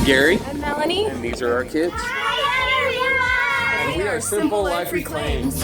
Gary. I'm Melanie. And these are our kids. And we are Simple Life Reclaimed.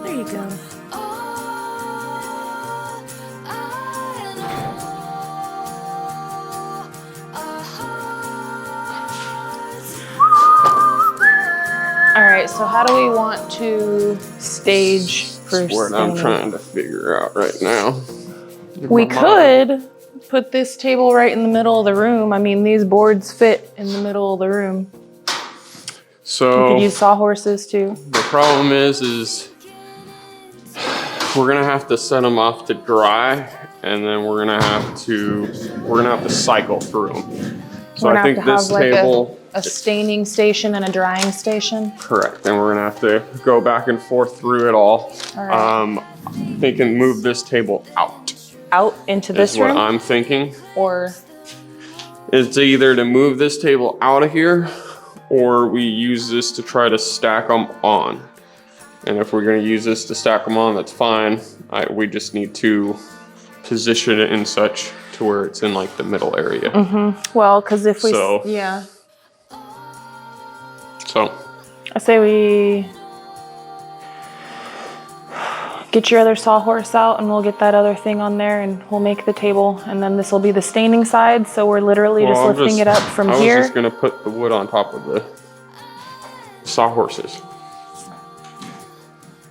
There you go. All right, so how do we want to stage for That's what I'm trying to figure out right now. We could put this table right in the middle of the room. I mean, these boards fit in the middle of the room. So you could use sawhorses too. The problem is we're gonna have to set them off to dry, and then we're gonna have to cycle through them. So I think this table, a staining station and a drying station. Correct, and we're gonna have to go back and forth through it all. All right. Thinking move this table out. Out into this room? Is what I'm thinking. Or? It's either to move this table out of here, or we use this to try to stack them on. And if we're gonna use this to stack them on, that's fine. We just need to position it in such to where it's in like the middle area. Mm-hmm. Well, because if we, yeah. So. I say we get your other sawhorse out and we'll get that other thing on there and we'll make the table. And then this will be the staining side. So we're literally just lifting it up from here. I was just gonna put the wood on top of the sawhorses.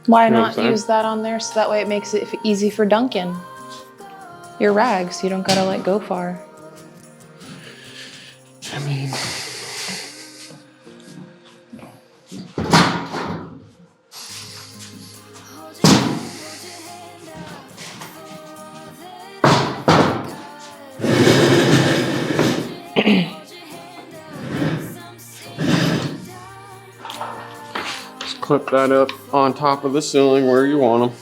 Why not use that on there so that way it makes it easy for Duncan? Your rags, you don't gotta like go far. I mean, just clip that up on top of the ceiling where you want them.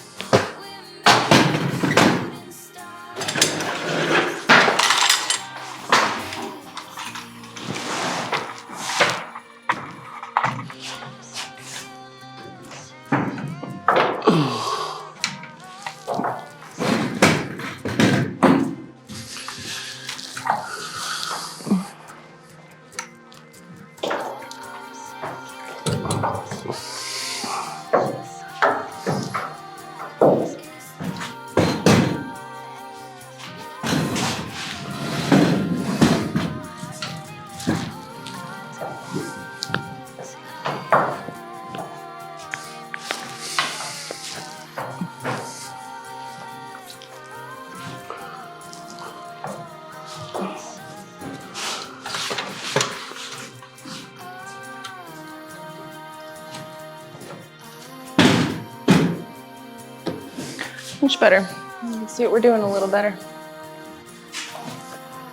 much better. You can see what we're doing a little better.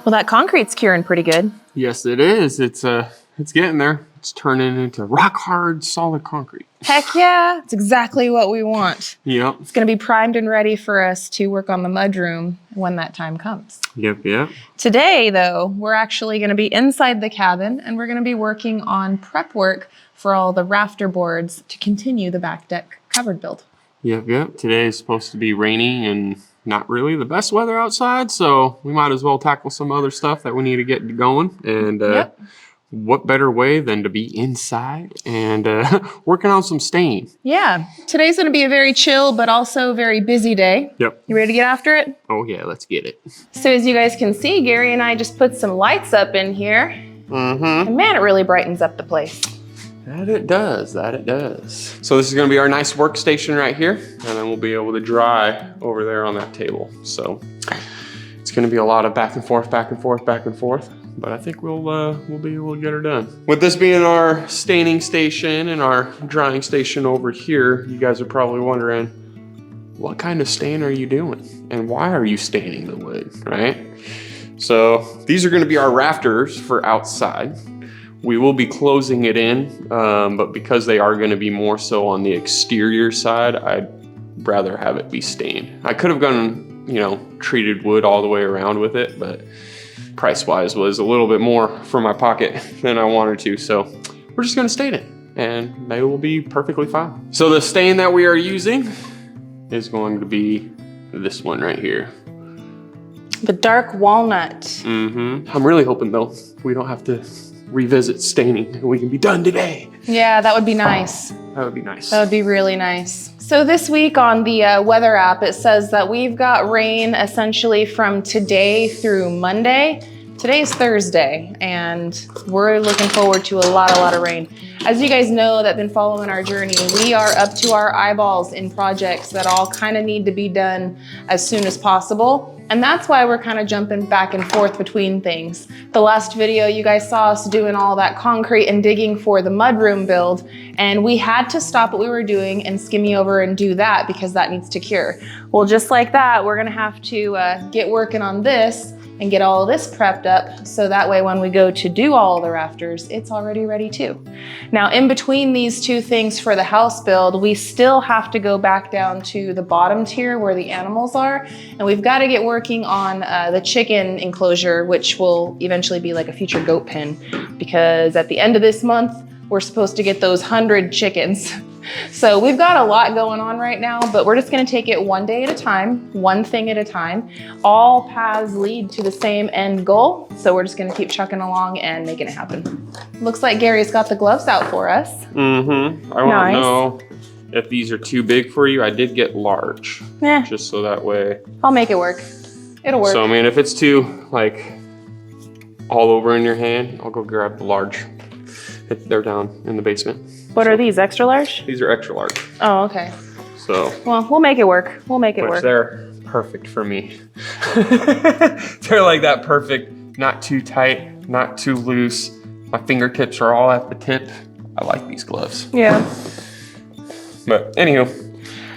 Well, that concrete's curing pretty good. Yes, it is. It's getting there. It's turning into rock hard, solid concrete. Heck yeah, it's exactly what we want. Yep. It's gonna be primed and ready for us to work on the mudroom when that time comes. Yep, yep. Today, though, we're actually gonna be inside the cabin and we're gonna be working on prep work for all the rafter boards to continue the back deck covered build. Yep, yep. Today is supposed to be rainy and not really the best weather outside, so we might as well tackle some other stuff that we need to get going. And Yep. what better way than to be inside and working on some stain. Yeah, today's gonna be a very chill but also very busy day. Yep. You ready to get after it? Oh yeah, let's get it. So as you guys can see, Gary and I just put some lights up in here. Mm-hmm. And man, it really brightens up the place. That it does, that it does. So this is gonna be our nice workstation right here, and then we'll be able to dry over there on that table. So it's gonna be a lot of back and forth, back and forth, back and forth, but I think we'll be able to get her done. With this being our staining station and our drying station over here, you guys are probably wondering, what kind of stain are you doing? And why are you staining the wood, right? So these are gonna be our rafters for outside. We will be closing it in, but because they are gonna be more so on the exterior side, I'd rather have it be stained. I could have gone, you know, treated wood all the way around with it, but price-wise was a little bit more for my pocket than I wanted to, so we're just gonna stain it, and they will be perfectly fine. So the stain that we are using is going to be this one right here. The dark walnut. Mm-hmm. I'm really hoping though, we don't have to revisit staining. We can be done today. Yeah, that would be nice. That would be nice. That would be really nice. So this week on the weather app, it says that we've got rain essentially from today through Monday. Today's Thursday, and we're looking forward to a lot of rain. As you guys know that have been following our journey, we are up to our eyeballs in projects that all kind of need to be done as soon as possible. And that's why we're kind of jumping back and forth between things. The last video, you guys saw us doing all that concrete and digging for the mudroom build, and we had to stop what we were doing and skimmy over and do that because that needs to cure. Well, just like that, we're gonna have to get working on this and get all of this prepped up so that way when we go to do all the rafters, it's already ready too. Now, in between these two things for the house build, we still have to go back down to the bottom tier where the animals are, and we've got to get working on the chicken enclosure, which will eventually be like a future goat pen, because at the end of this month, we're supposed to get those 100 chickens. So we've got a lot going on right now, but we're just gonna take it one day at a time, one thing at a time. All paths lead to the same end goal, so we're just gonna keep trucking along and making it happen. Looks like Gary's got the gloves out for us. Mm-hmm. I won't know if these are too big for you. I did get large, just so that way. I'll make it work. It'll work. So, I mean, if it's too, like, all over in your hand, I'll go grab the large. They're down in the basement. What are these, extra large? These are extra large. Oh, okay. So. Well, we'll make it work. We'll make it work. They're perfect for me. They're like that perfect, not too tight, not too loose. My fingertips are all at the tip. I like these gloves. Yeah. But anywho,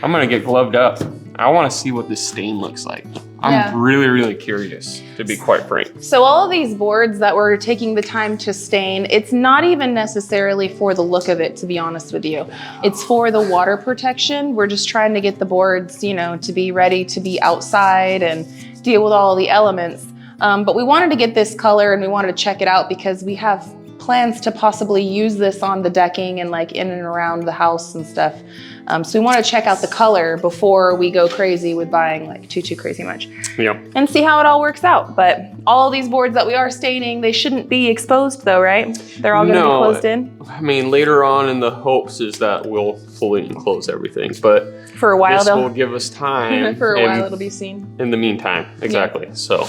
I'm gonna get gloved up. I wanna see what this stain looks like. I'm really curious, to be quite frank. So all of these boards that we're taking the time to stain, it's not even necessarily for the look of it, to be honest with you. It's for the water protection. We're just trying to get the boards, you know, to be ready to be outside and deal with all the elements. But we wanted to get this color and we wanted to check it out because we have plans to possibly use this on the decking and like in and around the house and stuff. So we want to check out the color before we go crazy with buying like too crazy much. Yep. And see how it all works out. But all of these boards that we are staining, they shouldn't be exposed though, right? They're all going to be closed in? I mean, later on in the hopes is that we'll fully enclose everything, but for a while, this will give us time. For a while it'll be seen. In the meantime, exactly. Yeah. So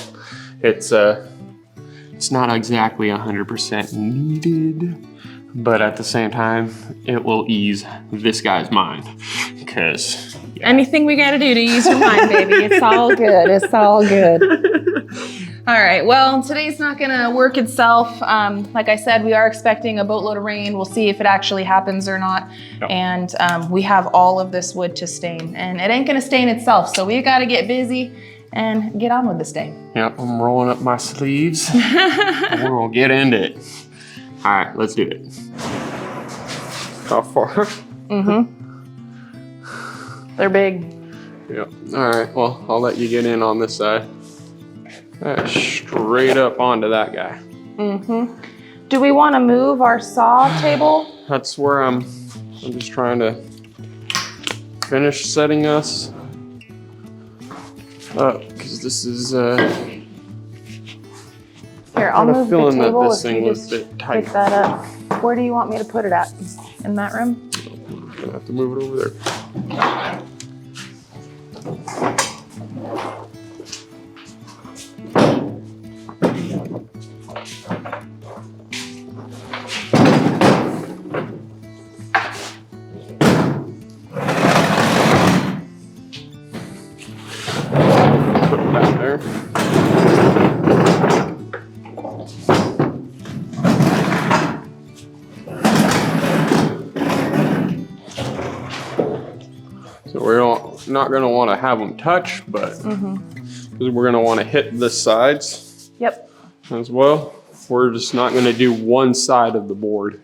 it's not exactly 100% needed, but at the same time, it will ease this guy's mind because anything we gotta do to ease your mind, baby. It's all good. It's all good. All right, well, today's not gonna work itself. Like I said, we are expecting a boatload of rain. We'll see if it actually happens or not. Yep. And we have all of this wood to stain, and it ain't gonna stain itself, so we gotta get busy and get on with the stain. Yep, I'm rolling up my sleeves. We're gonna get into it. All right, let's do it. How far? They're big. Yep. All right, well, I'll let you get in on this side. Straight up onto that guy. Do we want to move our saw table? That's where I'm just trying to finish setting us up, because this is Here, I'll move the feeling that table this if thing you was just a bit tight. pick that up. Where do you want me to put it at? In that room? I'm gonna have to move it over there. Put it back there. So we're not going to want to have them touch, but we're going to want to hit the sides Yep. as well. We're just not going to do one side of the board,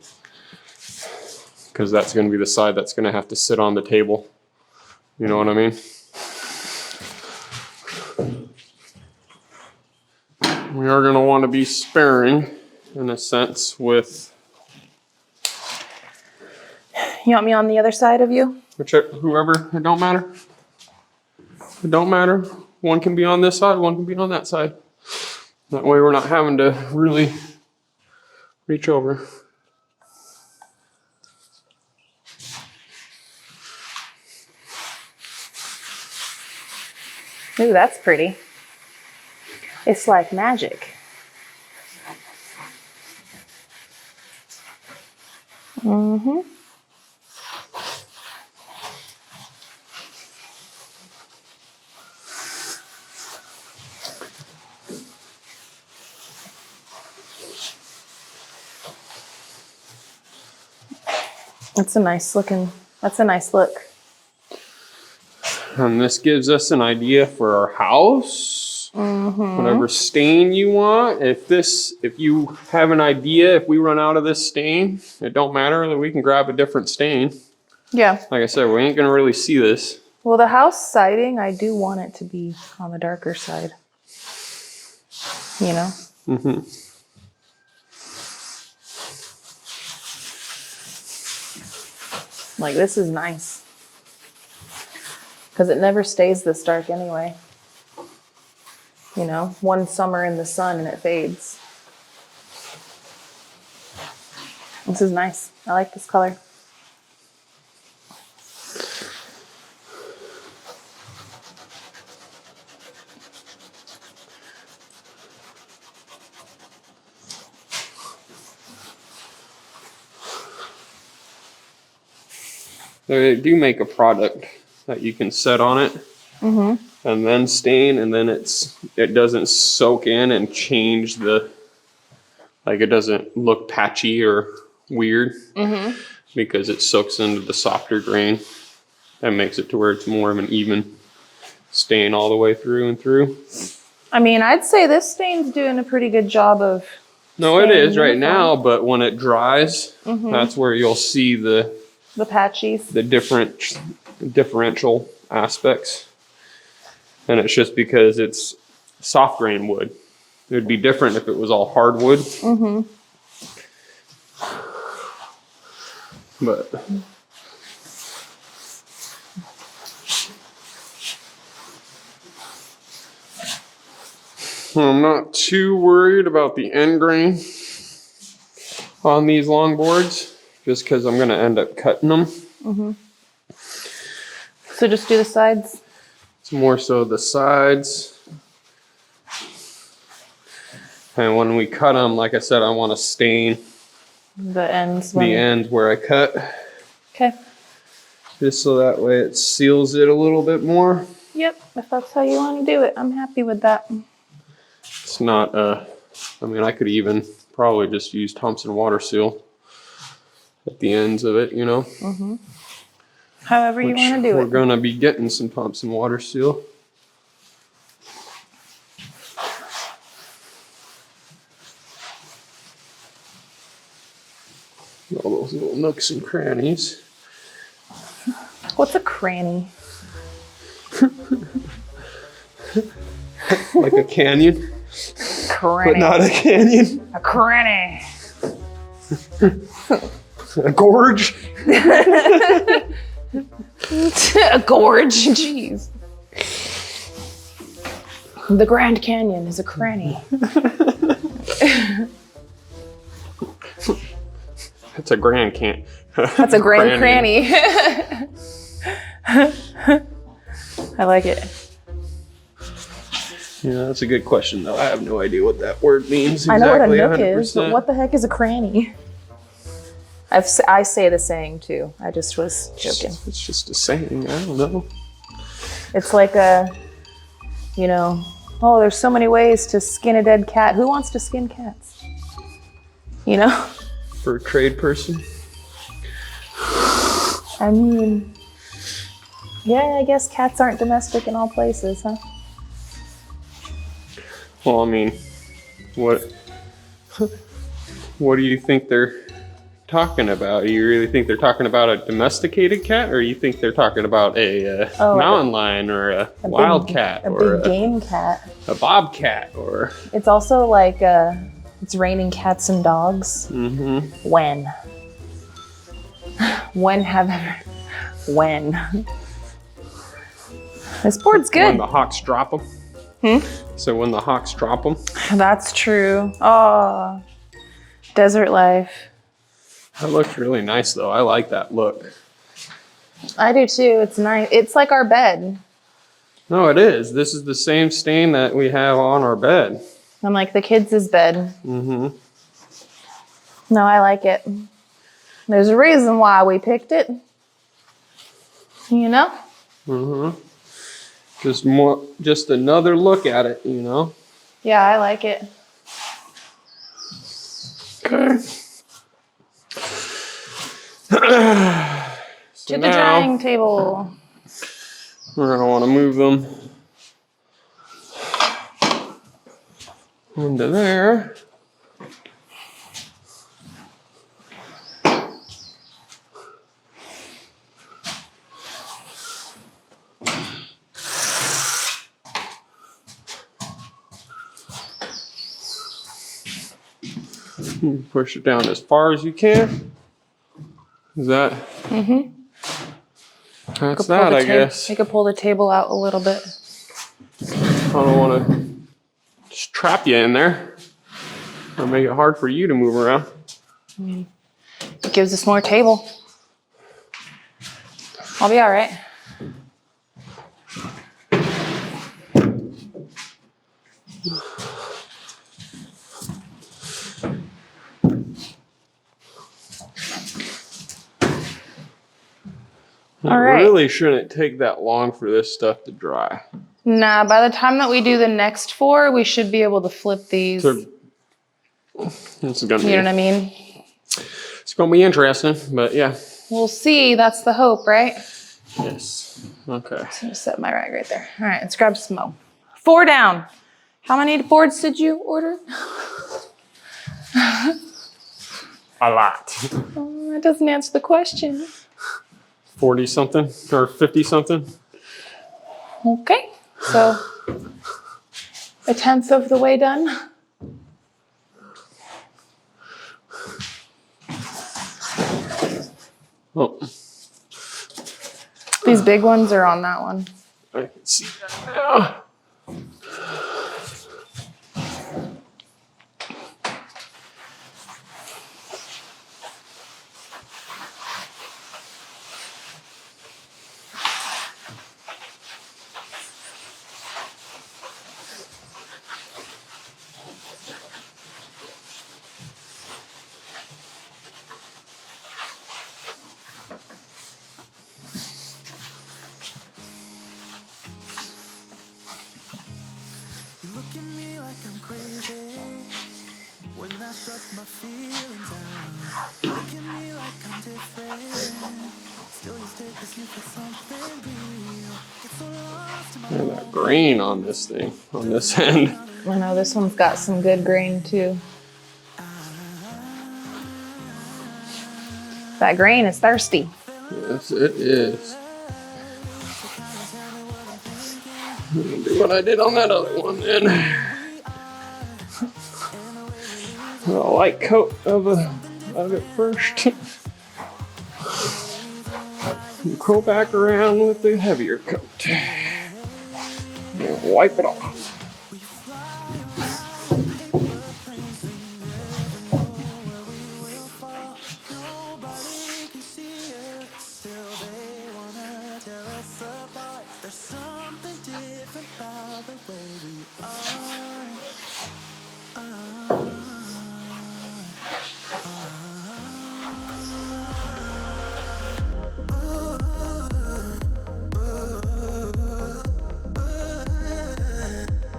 because that's going to be the side that's going to have to sit on the table. You know what I mean? We are going to want to be sparing, in a sense, with You want me on the other side of you? whoever. It don't matter. It don't matter. One can be on this side, one can be on that side. That way we're not having to really reach over. Ooh, that's pretty. It's like magic. That's a nice look. And this gives us an idea for our house. Whatever stain you want. If you have an idea, if we run out of this stain, it don't matter, we can grab a different stain. Yeah. Like I said, we ain't gonna really see this. Well, the house siding, I do want it to be on the darker side. You know? Like, this is nice. Because it never stays this dark anyway. You know, one summer in the sun and it fades. This is nice. I like this color. They do make a product that you can set on it and then stain, and then it doesn't soak in and change it doesn't look patchy or weird because it soaks into the softer grain and makes it to where it's more of an even stain all the way through and through. I mean, I'd say this stain's doing a pretty good job of... No, it is right now, but when it dries, that's where you'll see the patchies. the differential aspects. And it's just because it's soft grain wood. It would be different if it was all hardwood. But I'm not too worried about the end grain on these long boards, just because I'm going to end up cutting them. So just do the sides? It's more so the sides. And when we cut them, like I said, I want to stain the ends. the ends where I cut. Okay. Just so that way it seals it a little bit more. Yep, if that's how you want to do it, I'm happy with that. It's not, I mean, I could even probably just use Thompson water seal at the ends of it, you know? Mm-hmm. However you want to do it. We're gonna be getting some Thompson water seal. All those little nooks and crannies. What's a cranny? Like a canyon, Cranny. but not a canyon. A cranny. A gorge. A gorge. Jeez. The Grand Canyon is a cranny. It's a grand can't. That's a grand cranny. I like it. Yeah, that's a good question though. I have no idea what that word means exactly. I know what a nook 100%. is, but what the heck is a cranny? I say the saying too. I just was joking. It's just a saying. I don't know. It's like you know, oh, there's so many ways to skin a dead cat. Who wants to skin cats? You know? For a trade person. I mean, yeah, I guess cats aren't domestic in all places, huh? Well, I mean, what do you think they're talking about? Do you really think they're talking about a domesticated cat, or you think they're talking about a mountain lion or a wild cat or big game cat? A bobcat or... It's also like it's raining cats and dogs. Mm-hmm. When? When? This board's good. When the hawks drop them. So when the hawks drop them. That's true. Oh, desert life. That looks really nice though. I like that look. I do too. It's nice. It's like our bed. No, it is. This is the same stain that we have on our bed. I'm like the kids' bed. Mm-hmm. No, I like it. There's a reason why we picked it. You know? Mm-hmm. Just another look at it, you know? Yeah, I like it. Okay. So To the drying table. We're gonna want to move them into there. Push it down as far as you can. Is that? Mm-hmm. That's that, I guess. You could pull the table out a little bit. I don't want to just trap you in there or make it hard for you to move around. It gives us more table. I'll be all right. It really shouldn't take that long for this stuff to dry. Nah, by the time that we do the next 4, we should be able to flip these. This is gonna You know what I mean? It's gonna be interesting, but yeah. We'll see. That's the hope, right? Yes. Okay. So just set my rag right there. All right, let's grab some mo. 4 down. How many boards did you order? A lot. Oh, that doesn't answer the question. 40 something or 50 something. Okay, so 1/10 of the way done. Oh, These big ones are on that one. I can see that now. Look at me like I'm crazy when I shut my feelings down. Look at me like I'm different. Still you take this me for something real. Get so lost in my Look at that grain on this thing, on this end. I know this one's got some good grain too. That grain is thirsty. Yes, it is. I'll do what I did on that other one then. A light coat of it first. And go back around with the heavier coat. And wipe it off. There's something different about the way we are.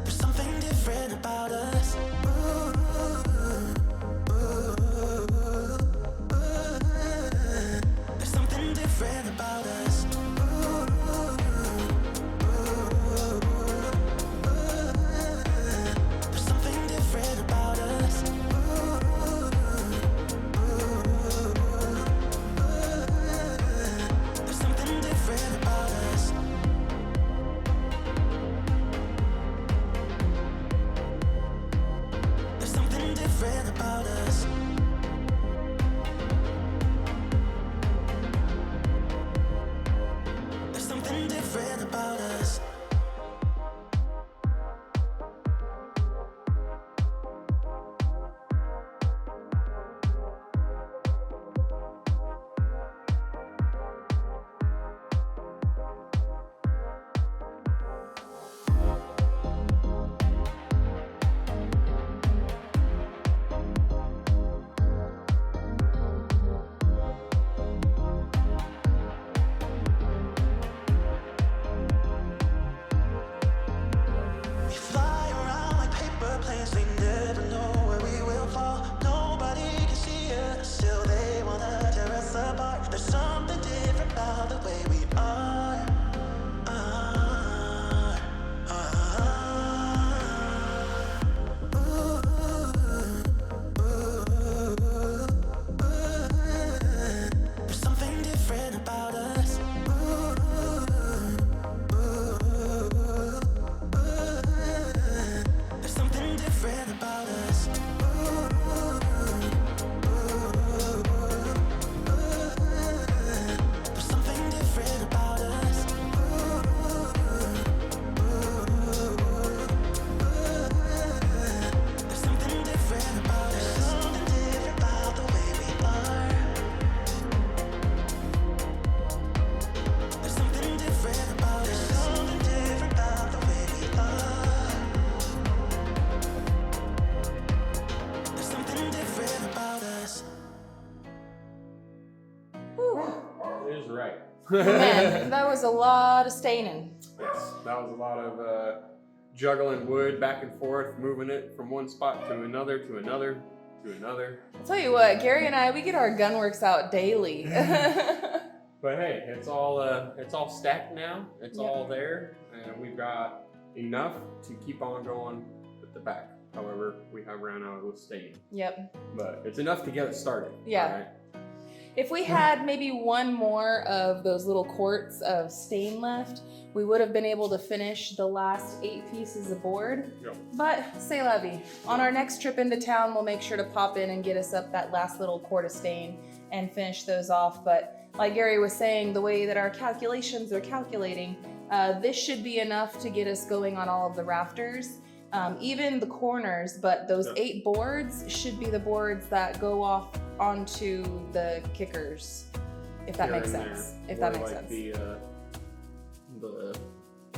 There's something different about us. There's something different about us. There's something different about us. There's something different about us. There's something different about us. There's something different about us. We fly around like paper planes, we never know where we will fall. Nobody can see us, still they wanna tear us apart. There's something different about the way we are. There's something different about us. There's something different about us. There's something different about us. There's something different about us. There's something different about the way we are. There's something different about us. There's something different about the way we are. There's something different about us. It is right. Man, that was a lot of staining. Yes, that was a lot of juggling wood back and forth, moving it from one spot to another, to another, to another. I'll tell you what, Gary and I, we get our gunworks out daily. But hey, it's all stacked now. It's Yep. all there, and we've got enough to keep on going with the back. However, we have ran out of the stain, Yep. but it's enough to get it started. Yeah. all right? If we had maybe one more of those little quarts of stain left, we would have been able to finish the last 8 pieces of board. Yep. But c'est la vie. On our next trip into town, we'll make sure to pop in and get us up that last little quart of stain and finish those off. But like Gary was saying, the way that our calculations are calculating, this should be enough to get us going on all of the rafters. Even the corners, but those Yep. 8 boards should be the boards that go off onto the kickers, if that Here makes and there, sense. If where, that makes like, sense. The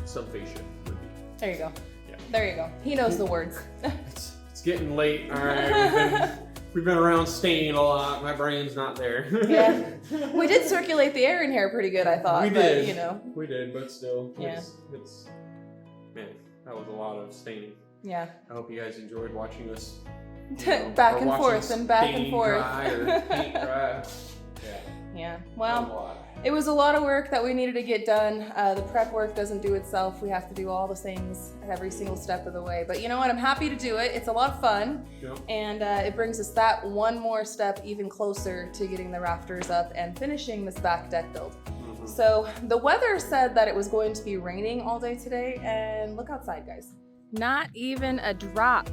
subfascia would be. There you go. Yeah. There you go. He knows the words. It's getting late. All right, we've been around staining a lot. My brain's not there. Yeah. We did circulate the air in here pretty good, I thought. We but, did. you know. We did, but still, Yeah. it's man, that was a lot of staining. Yeah. I hope you guys enjoyed watching us. Back and forth and back and forth. Dry or paint dry. Yeah. A Well, lot. it was a lot of work that we needed to get done. The prep work doesn't do itself. We have to do all the things every single step of the way. But you know what? I'm happy to do it. It's a lot of fun. Yep. And it brings us that one more step even closer to getting the rafters up and finishing this back deck build. So the weather said that it was going to be raining all day today, and look outside, guys. Not even a drop.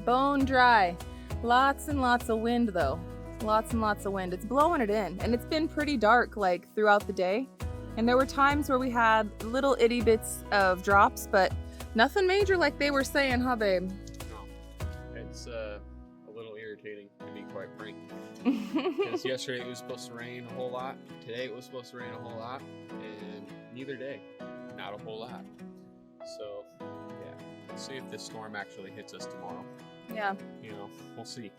Bone dry. Lots and lots of wind though. Lots and lots of wind. It's blowing it in, and it's been pretty dark like throughout the day. And there were times where we had little itty bits of drops, but nothing major like they were saying, huh, babe? No, it's a little irritating to be quite frank. Because yesterday it was supposed to rain a whole lot. Today it was supposed to rain a whole lot, and neither day, not a whole lot. So, yeah, we'll see if this storm actually hits us tomorrow. Yeah. You know, we'll see.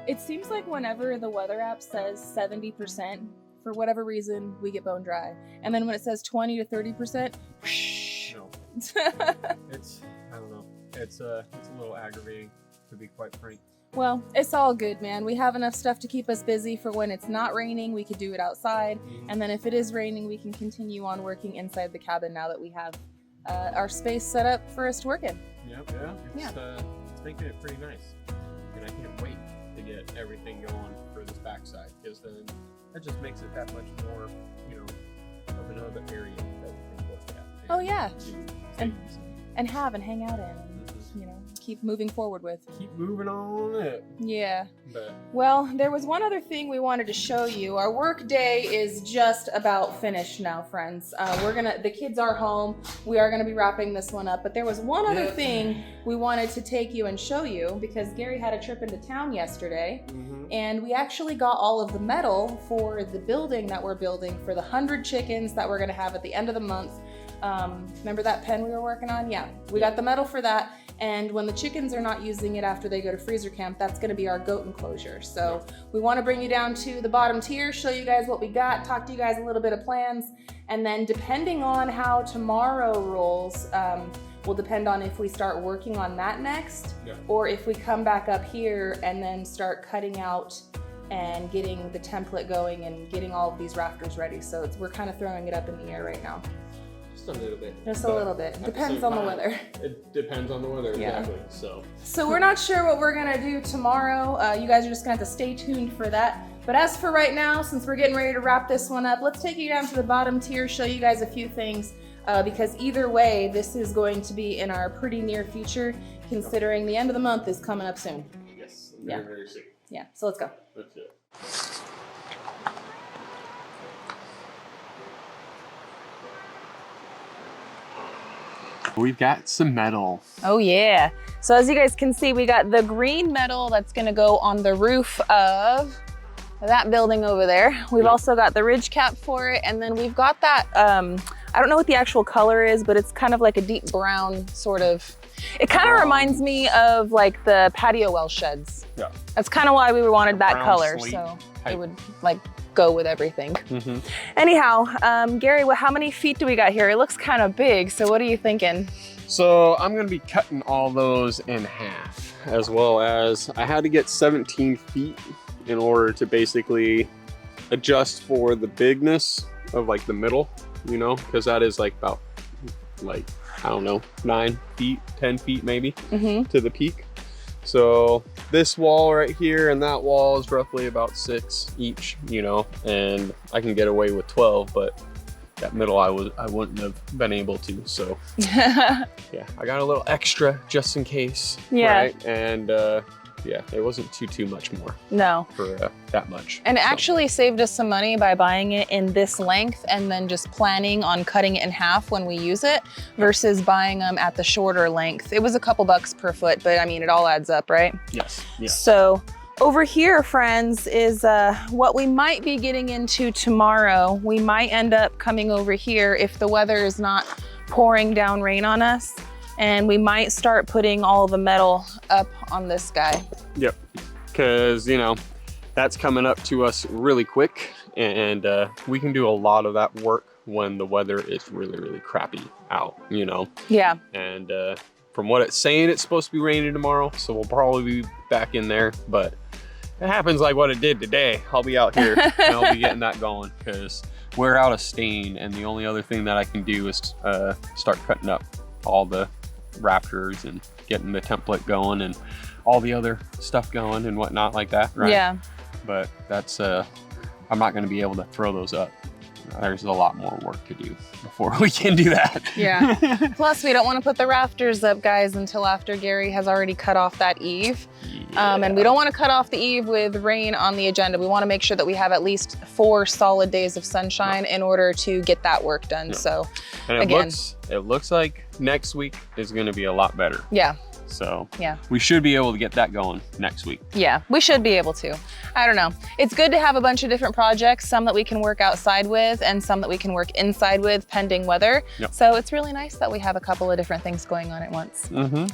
It seems like whenever the weather app says 70%, for whatever reason, we get bone dry. And then when it says 20 to 30%, whoosh. No. It's, I don't know. It's a little aggravating, to be quite frank. Well, it's all good, man. We have enough stuff to keep us busy for when it's not raining. We could do it outside. And then if it is raining, we can continue on working inside the cabin now that we have our space set up for us to work in. Yep, yeah. It's making it pretty nice. And I can't wait to get everything going for this backside, because then that just makes it that much more, you know, of another area that we can look at. Oh, yeah. And have and hang out in and, you know, keep moving forward with. keep moving on it. Yeah. But Well, there was one other thing we wanted to show you. Our work day is just about finished now, friends. The kids are home. We are gonna be wrapping this one up, but there was one other thing we wanted to take you and show you, because Gary had a trip into town yesterday, and we actually got all of the metal for the building that we're building for the 100 chickens that we're gonna have at the end of the month. Remember that pen we were working on? Yeah, we got the metal for that. And when the chickens are not using it after they go to freezer camp, that's gonna be our goat enclosure. So we wanna bring you down to the bottom tier, show you guys what we got, talk to you guys a little bit of plans. And then depending on how tomorrow rolls, will depend on if we start working on that next, or if we come back up here and then start cutting out and getting the template going and getting all of these rafters ready. So we're kind of throwing it up in the air right now. just a little bit. Just a little bit. Depends on the weather. It depends on the weather, exactly. So we're not sure what we're gonna do tomorrow. You guys are just gonna have to stay tuned for that. But as for right now, since we're getting ready to wrap this one up, let's take you down to the bottom tier, show you guys a few things. Because either way, this is going to be in our pretty near future, considering the end of the month is coming up soon. Yes, very, very soon. Yeah, so let's go. That's it. We've got some metal. Oh yeah. So as you guys can see, we got the green metal that's gonna go on the roof of that building over there. We've also got the ridge cap for it, and then we've got that, I don't know what the actual color is, but it's kind of like a deep brown sort of, it kind of reminds me of like the patio well sheds. Yeah. That's kind of why we wanted that color, so it would like go with everything. Anyhow, Gary, how many feet do we got here? It looks kind of big, so what are you thinking? So I'm gonna be cutting all those in half, as well as I had to get 17 feet in order to basically adjust for the bigness of like the middle, you know, because that is like about like, I don't know, 9 feet, 10 feet maybe to the peak. So this wall right here and that wall is roughly about 6 each, you know, and I can get away with 12, but that middle I wouldn't have been able to. So yeah, I got a little extra just in case. Right? And yeah, it wasn't too much more. No. For that much. And it actually saved us some money by buying it in this length and then just planning on cutting it in half when we use it versus buying them at the shorter length. It was a couple bucks per foot, but I mean, it all adds up, right? Yes. Yeah. So over here, friends, is what we might be getting into tomorrow. We might end up coming over here if the weather is not pouring down rain on us. And we might start putting all the metal up on this guy. Yep, because you know, that's coming up to us really quick, and we can do a lot of that work when the weather is really, really crappy out, you know? Yeah. And from what it's saying, it's supposed to be raining tomorrow, so we'll probably be back in there, but it happens like what it did today. I'll be out here and I'll be getting that going because we're out of stain, and the only other thing that I can do is start cutting up all the Rafters and getting the template going and all the other stuff going and whatnot like that, right? Yeah. But that's, I'm not gonna be able to throw those up. There's a lot more work to do before we can do that. Yeah. Plus, we don't want to put the Rafters up, guys, until after Gary has already cut off that eave. Yeah. And we don't want to cut off the eave with rain on the agenda. We want to make sure that we have at least 4 solid days of sunshine in order to get that work done. So, and it looks like next week is going to be a lot better. Yeah. So yeah, we should be able to get that going next week. Yeah, we should be able to. I don't know. It's good to have a bunch of different projects, some that we can work outside with and some that we can work inside with pending weather. Yep. So it's really nice that we have a couple of different things going on at once.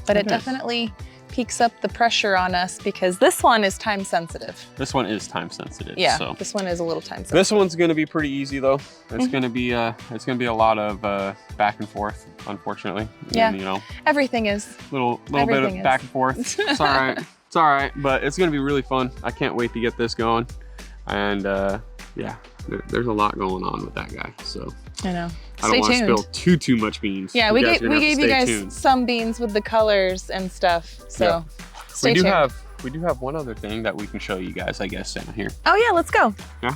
But it definitely peaks up the pressure on us because this one is time sensitive. This one is time sensitive. Yeah, so. This one is a little time sensitive. This one's going to be pretty easy though. It's going to be a lot of back and forth, unfortunately. Yeah, and, you know, everything is. Little bit of back and forth. It's all right. It's all right, but it's going to be really fun. I can't wait to get this going. And yeah, there's a lot going on with that guy. So I know. I don't want to spill too much beans. Yeah, we gave you guys some beans with the colors and stuff. So yeah. stay tuned. We do have one other thing that we can show you guys, I guess, down here. Oh yeah, let's go. Yeah.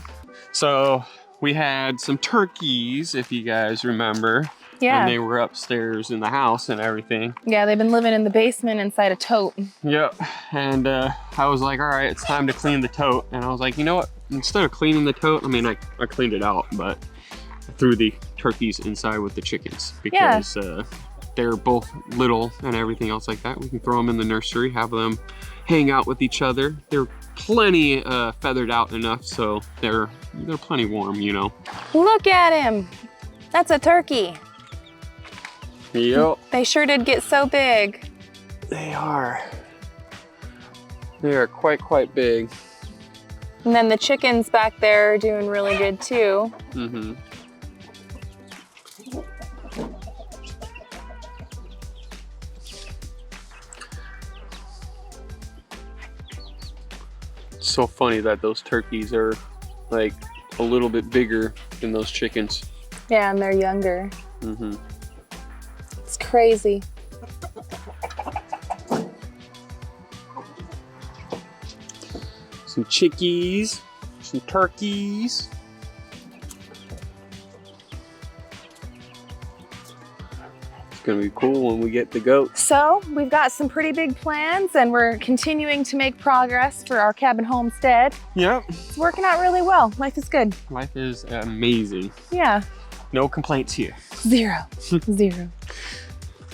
So we had some turkeys, if you guys remember. Yeah. And they were upstairs in the house and everything. Yeah, they've been living in the basement inside a tote. Yep. And I was like, all right, it's time to clean the tote. And I was like, you know what? Instead of cleaning the tote, I mean, I cleaned it out, but I threw the turkeys inside with the chickens because they're both little and everything else like that. We can throw them in the nursery, have them hang out with each other. They're plenty feathered out enough, so they're plenty warm, you know. Look at him. That's a turkey. Yep. They sure did get so big. They are. They are quite big. And then the chickens back there are doing really good too. Mm-hmm. It's so funny that those turkeys are like a little bit bigger than those chickens. Yeah, and they're younger. Mm-hmm. It's crazy. Some chickies, some turkeys. It's gonna be cool when we get the goats. So we've got some pretty big plans and we're continuing to make progress for our cabin homestead. Yep. It's working out really well. Life is good. Life is amazing. Yeah. No complaints here. Zero. Zero.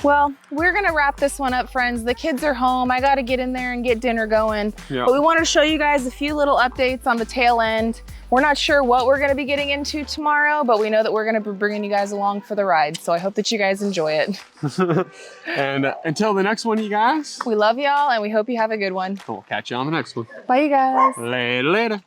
Well, we're gonna wrap this one up, friends. The kids are home. I gotta get in there and get dinner going. Yep. But we wanted to show you guys a few little updates on the tail end. We're not sure what we're gonna be getting into tomorrow, but we know that we're gonna be bringing you guys along for the ride. So I hope that you guys enjoy it. And until the next one, you guys. We love y'all and we hope you have a good one. We'll catch you on the next one. Bye, you guys. Later.